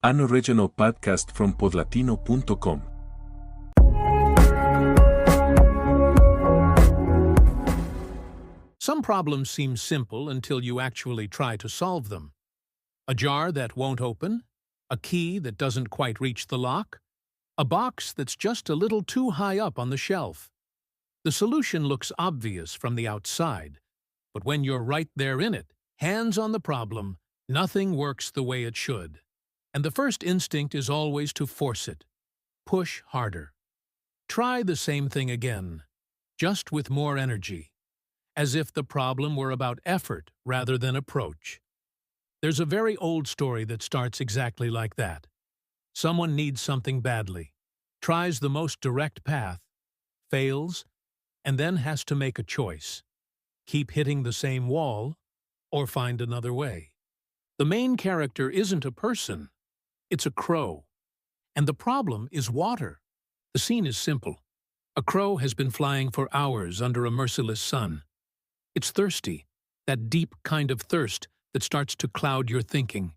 An original podcast from podlatino.com. Some problems seem simple until you actually try to solve them. A jar that won't open, a key that doesn't quite reach the lock, a box that's just a little too high up on the shelf. The solution looks obvious from the outside, but when you're right there in it, hands on the problem, nothing works the way it should. And the first instinct is always to force it. Push harder. Try the same thing again, just with more energy, as if the problem were about effort rather than approach. There's a very old story that starts exactly like that. Someone needs something badly, tries the most direct path, fails, and then has to make a choice. Keep hitting the same wall, or find another way. The main character isn't a person, it's a crow. And the problem is water. The scene is simple. A crow has been flying for hours under a merciless sun. It's thirsty, that deep kind of thirst that starts to cloud your thinking.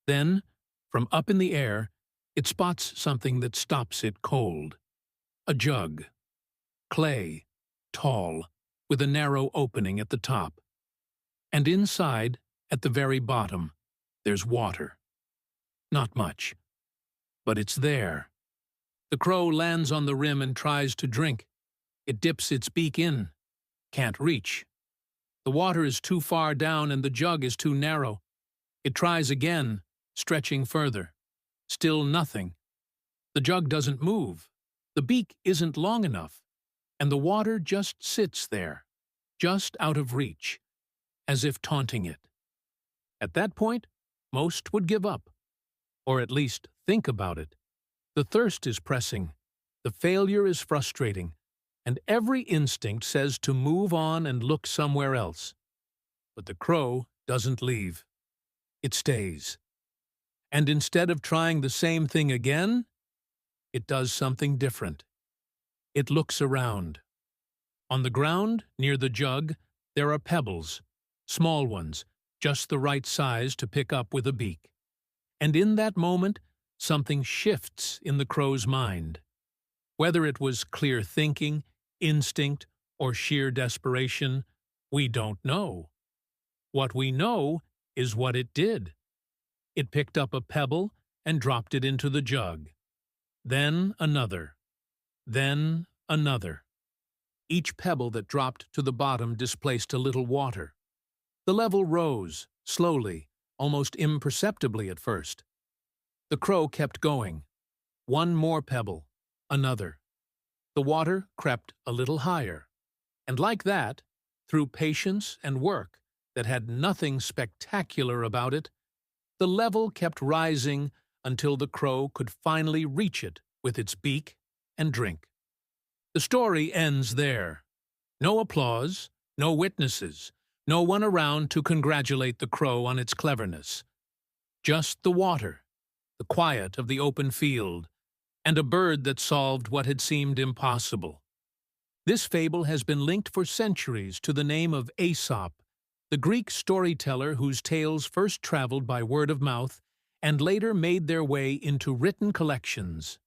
Then, from up in the air, it spots something that stops it cold. A jug. Clay, tall, with a narrow opening at the top. And inside, at the very bottom, there's water. Not much, but it's there. The crow lands on the rim and tries to drink. It dips its beak in. Can't reach. The water is too far down and the jug is too narrow. It tries again, stretching further. Still nothing. The jug doesn't move. The beak isn't long enough. And the water just sits there, just out of reach, as if taunting it. At that point, most would give up, or at least think about it. The thirst is pressing, the failure is frustrating, and every instinct says to move on and look somewhere else. But the crow doesn't leave. It stays. And instead of trying the same thing again, it does something different. It looks around. On the ground, near the jug, there are pebbles, small ones, just the right size to pick up with a beak. And in that moment, something shifts in the crow's mind. Whether it was clear thinking, instinct, or sheer desperation, we don't know. What we know is what it did. It picked up a pebble and dropped it into the jug. Then another. Then another. Each pebble that dropped to the bottom displaced a little water. The level rose, slowly, almost imperceptibly at first. The crow kept going. One more pebble, another. The water crept a little higher. And like that, through patience and work that had nothing spectacular about it, the level kept rising until the crow could finally reach it with its beak and drink. The story ends there. No applause, no witnesses, no one around to congratulate the crow on its cleverness. Just the water, the quiet of the open field, and a bird that solved what had seemed impossible. This fable has been linked for centuries to the name of Aesop, the Greek storyteller whose tales first traveled by word of mouth and later made their way into written collections.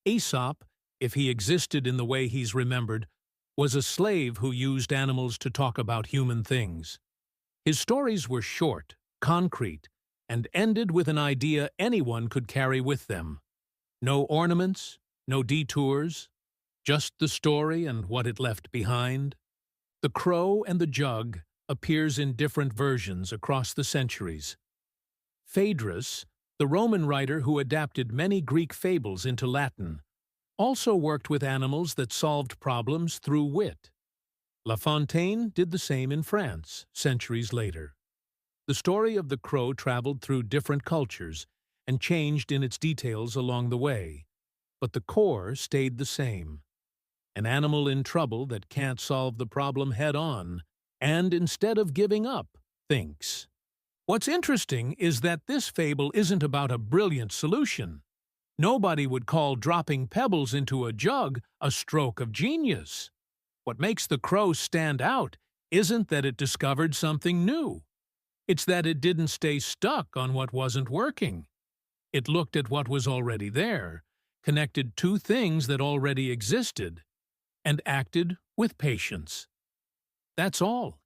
Aesop, if he existed in the way he's remembered, was a slave who used animals to talk about human things. His stories were short, concrete, and ended with an idea anyone could carry with them. No ornaments, no detours, just the story and what it left behind. The Crow and the Jug appears in different versions across the centuries. Phaedrus, the Roman writer who adapted many Greek fables into Latin, also worked with animals that solved problems through wit. La Fontaine did the same in France, centuries later. The story of the crow traveled through different cultures and changed in its details along the way, but the core stayed the same. An animal in trouble that can't solve the problem head-on, and instead of giving up, thinks. What's interesting is that this fable isn't about a brilliant solution. Nobody would call dropping pebbles into a jug a stroke of genius. What makes the crow stand out isn't that it discovered something new. It's that it didn't stay stuck on what wasn't working. It looked at what was already there, connected two things that already existed, and acted with patience. That's all.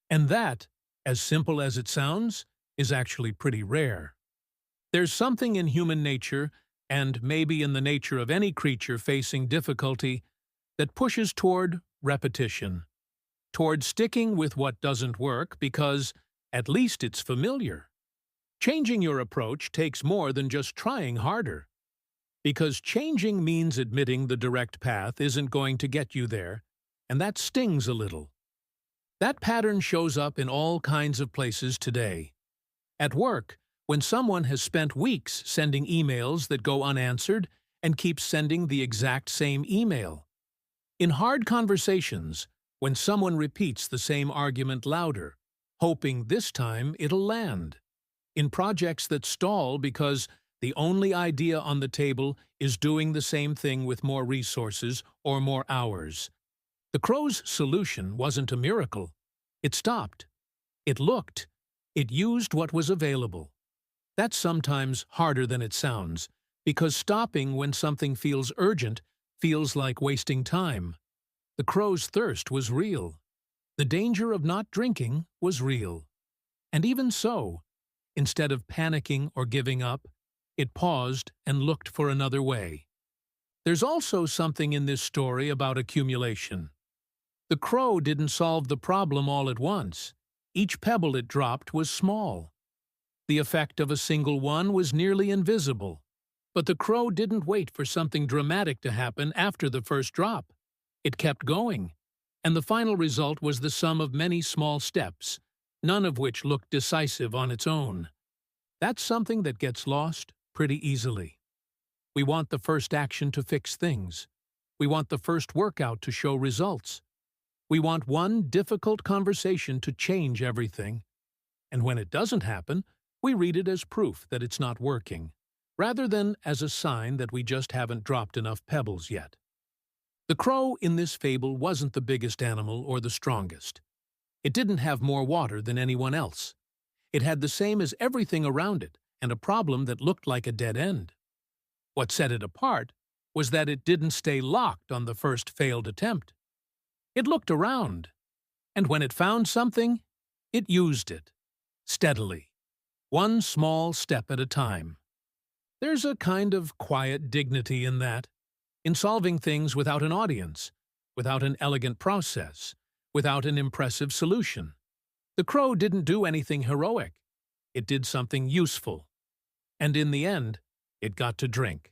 And that, as simple as it sounds, is actually pretty rare. There's something in human nature, and maybe in the nature of any creature facing difficulty, that pushes toward repetition, toward sticking with what doesn't work because at least it's familiar. Changing your approach takes more than just trying harder, because changing means admitting the direct path isn't going to get you there, and that stings a little. That pattern shows up in all kinds of places today. At work, when someone has spent weeks sending emails that go unanswered and keeps sending the exact same email. In hard conversations, when someone repeats the same argument louder, hoping this time it'll land. In projects that stall because the only idea on the table is doing the same thing with more resources or more hours. The crow's solution wasn't a miracle. It stopped. It looked. It used what was available. That's sometimes harder than it sounds, because stopping when something feels urgent feels like wasting time. The crow's thirst was real. The danger of not drinking was real. And even so, instead of panicking or giving up, it paused and looked for another way. There's also something in this story about accumulation. The crow didn't solve the problem all at once. Each pebble it dropped was small. The effect of a single one was nearly invisible. But the crow didn't wait for something dramatic to happen after the first drop. It kept going, and the final result was the sum of many small steps, none of which looked decisive on its own. That's something that gets lost pretty easily. We want the first action to fix things. We want the first workout to show results. We want one difficult conversation to change everything. And when it doesn't happen, we read it as proof that it's not working, rather than as a sign that we just haven't dropped enough pebbles yet. The crow in this fable wasn't the biggest animal or the strongest. It didn't have more water than anyone else. It had the same as everything around it, and a problem that looked like a dead end. What set it apart was that it didn't stay locked on the first failed attempt. It looked around, and when it found something, it used it, steadily, one small step at a time. There's a kind of quiet dignity in that, in solving things without an audience, without an elegant process, without an impressive solution. The crow didn't do anything heroic. It did something useful. And in the end, it got to drink.